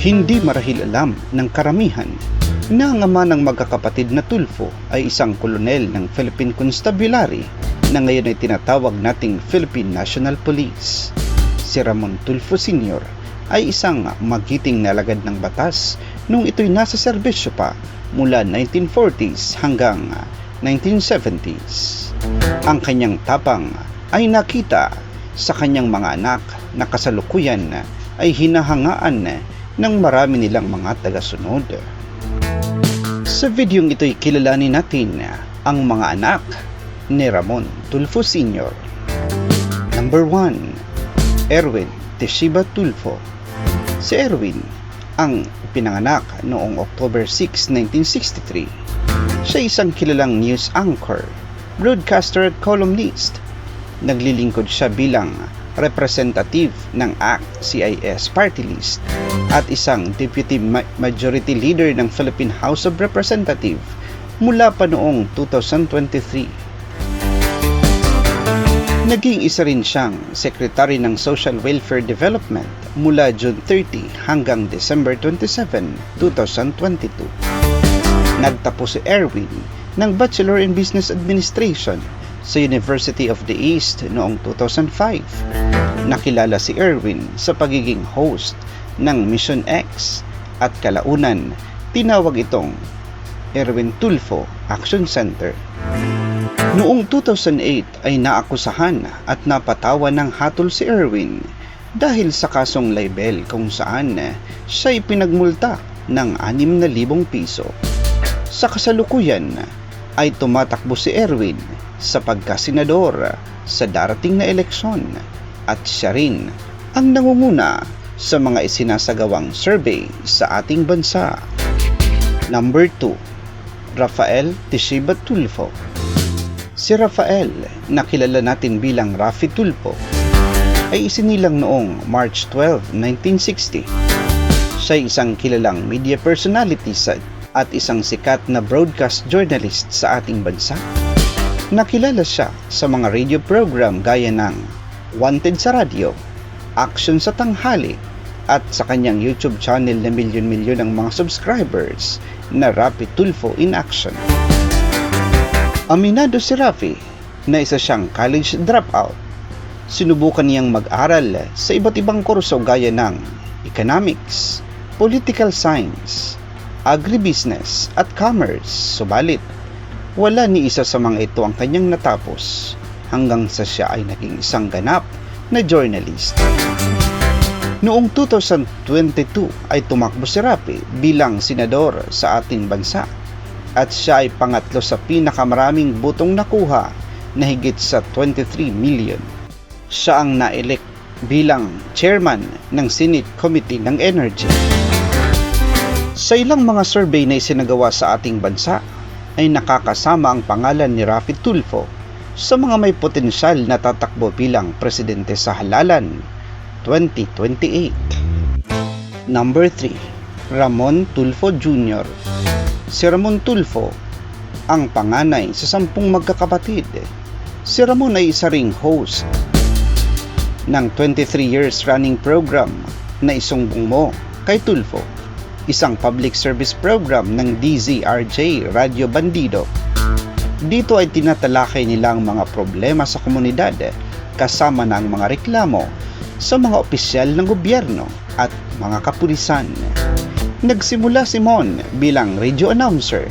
Hindi marahil alam ng karamihan na ang ama ng magkakapatid na Tulfo ay isang kolonel ng Philippine Constabulary na ngayon ay tinatawag nating Philippine National Police. Si Ramon Tulfo Sr. ay isang magiting na alagad ng batas nung ito'y nasa serbisyo pa mula 1940s hanggang 1970s. Ang kanyang tapang ay nakita sa kanyang mga anak na kasalukuyan ay hinahangaan ng marami nilang mga tagasunod. Sa videong ito'y kilalanin natin ang mga anak ni Ramon Tulfo Sr. Number 1. Erwin Teshiba Tulfo. Si Erwin ang pinanganak noong October 6, 1963. Siya isang kilalang news anchor, broadcaster at columnist. Naglilingkod siya bilang representative ng ACT-CIS party list at isang deputy majority leader ng Philippine House of Representatives mula pa noong 2023. Naging isa rin siyang Secretary ng Social Welfare Development mula June 30 hanggang December 27, 2022. Nagtapos si Erwin ng Bachelor in Business Administration sa University of the East noong 2005. Nakilala si Erwin sa pagiging host ng Mission X at kalaunan tinawag itong Erwin Tulfo Action Center. Noong 2008 ay naakusahan at napatawan ng hatol si Erwin dahil sa kasong libel kung saan siya ay pinagmulta ng 6,000 piso. Sa kasalukuyan ay tumatakbo si Erwin sa pagkasenador sa darating na eleksyon at siya rin ang nangunguna sa mga isinasagawang survey sa ating bansa. Number 2. Rafael Teshiba Tulfo. Si Rafael, na kilala natin bilang Rafi Tulfo, ay isinilang noong March 12, 1960. Siya ay isang kilalang media personality at isang sikat na broadcast journalist sa ating bansa. Nakilala siya sa mga radio program gaya ng Wanted sa Radyo, Action sa Tanghali, at sa kanyang YouTube channel na milyon-milyon ang mga subscribers na Rafi Tulfo in Action. Aminado si Rafi na isa siyang college dropout. Sinubukan niyang mag-aral sa iba't ibang kurso gaya ng Economics, Political Science, Agribusiness at Commerce, subalit wala ni isa sa mga ito ang kanyang natapos hanggang sa siya ay naging isang ganap na journalist. Noong 2022 ay tumakbo si Rafi bilang senador sa ating bansa at siya ay pangatlo sa pinakamaraming botong nakuha na higit sa 23 million. Siya ang na-elect bilang chairman ng Senate Committee ng Energy. Sa ilang mga survey na isinagawa sa ating bansa ay nakakasama ang pangalan ni Rafi Tulfo sa mga may potensyal na tatakbo bilang presidente sa halalan 2028. Number 3. Ramon Tulfo Jr. Si Ramon Tulfo ang panganay sa 10 magkakapatid. Si Ramon ay isa ring host ng 23 years running program na Isumbong Mo kay Tulfo, isang public service program ng DZRJ Radio Bandido. Dito ay tinatalakay nila ang mga problema sa komunidad kasama na ang mga reklamo sa mga opisyal ng gobyerno at mga kapulisan. Nagsimula si Mon bilang radio announcer,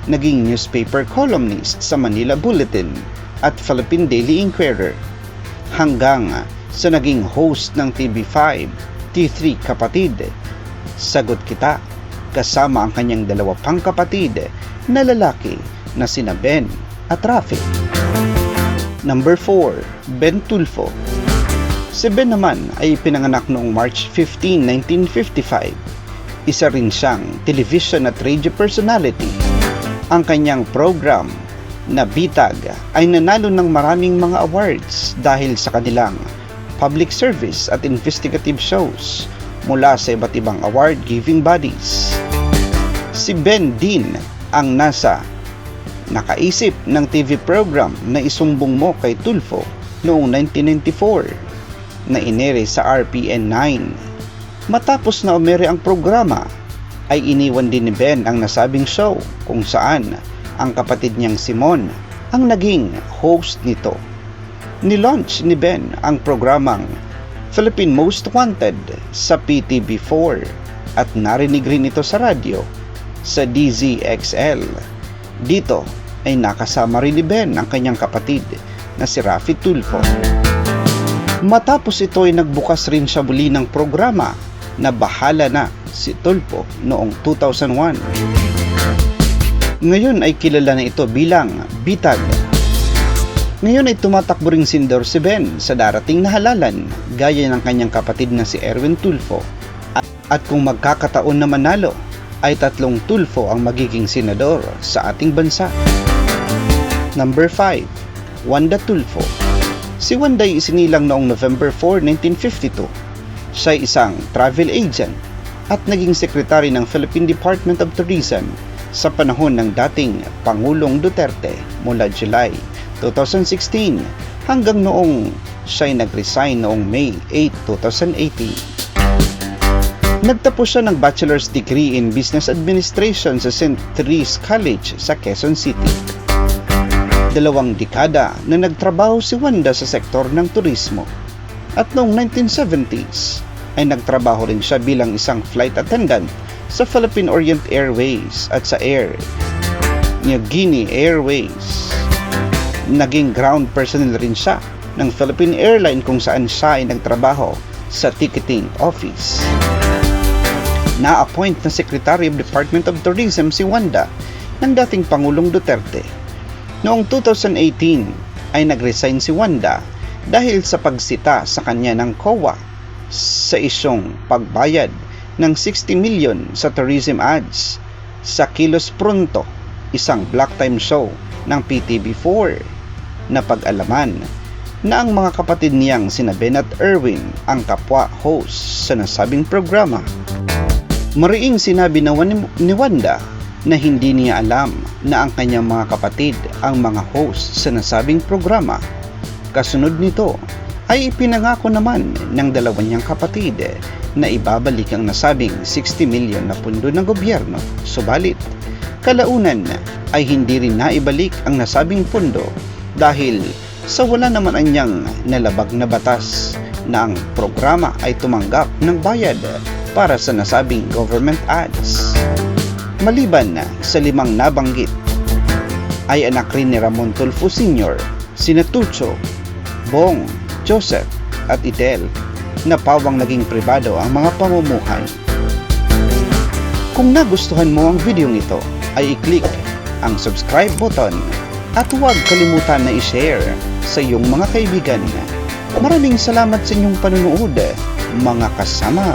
naging newspaper columnist sa Manila Bulletin at Philippine Daily Inquirer, hanggang sa naging host ng TV5, T3 Kapatid, Sagot Kita, kasama ang kanyang dalawa pang kapatid na lalaki na sina Ben at Rafi. Number 4. Ben Tulfo. Si Ben naman ay pinanganak noong March 15, 1955. Isa rin siyang television at radio personality. Ang kanyang program na Bitag ay nanalo ng maraming mga awards dahil sa kanilang public service at investigative shows mula sa iba't ibang award-giving bodies. Si Ben din ang nakaisip ng TV program na Isumbong Mo kay Tulfo noong 1994 na inere sa RPN 9. Matapos na umere ang programa, ay iniwan din ni Ben ang nasabing show kung saan ang kapatid niyang si Mon ang naging host nito. Nilaunch ni Ben ang programang Philippine Most Wanted sa PTV4 at narinig rin ito sa radyo sa DZXL. Dito ay nakasama rin ni Ben ang kanyang kapatid na si Raffy Tulfo. Matapos ito ay nagbukas rin siya muli ng programa na Bahala Na si Tulfo noong 2001. Ngayon ay kilala na ito bilang Bitag. Ngayon ay tumatakbo ring sindor si Ben sa darating na halalan gaya ng kanyang kapatid na si Erwin Tulfo. At kung magkakataon na manalo, ay 3 Tulfo ang magiging senador sa ating bansa. Number 5. Wanda Tulfo. Si Wanda ay isinilang noong November 4, 1952. Siya ay isang travel agent at naging sekretary ng Philippine Department of Tourism sa panahon ng dating Pangulong Duterte mula July 2016 hanggang noong siya ay nag-resign noong May 8, 2018. Nagtapos siya ng bachelor's degree in Business Administration sa St. Therese College sa Quezon City. 2 dekada na nagtrabaho si Wanda sa sektor ng turismo at noong 1970s ay nagtrabaho rin siya bilang isang flight attendant sa Philippine Orient Airways at sa Air Niugini Airways. Naging ground personnel rin siya ng Philippine Airline kung saan siya ay nagtrabaho sa ticketing office. Na-appoint na Secretary of Department of Tourism si Wanda ng dating Pangulong Duterte. Noong 2018 ay nag-resign si Wanda dahil sa pagsita sa kanya ng COA sa isyong pagbayad ng 60 million sa tourism ads sa Kilos Pronto, isang black time show ng PTV4 na pag-alaman na ang mga kapatid niyang sina Ben at Erwin ang kapwa host sa nasabing programa. Mariing sinabi ni Wanda na hindi niya alam na ang kanyang mga kapatid ang mga host sa nasabing programa. Kasunod nito ay ipinangako naman ng 2 niyang kapatid na ibabalik ang nasabing 60 million na pundo ng gobyerno. Subalit, kalaunan ay hindi rin naibalik ang nasabing pundo dahil sa wala naman anyang nalabag na batas na ang programa ay tumanggap ng bayad para sa nasabing government ads. Maliban sa 5 nabanggit, ay anak rin ni Ramon Tulfo Sr., sina Tucho, Bong, Joseph at Idel na pawang naging pribado ang mga pamumuhay. Kung nagustuhan mo ang video ito, ay i-click ang subscribe button at huwag kalimutan na i-share sa iyong mga kaibigan. Maraming salamat sa inyong panunood, mga kasama.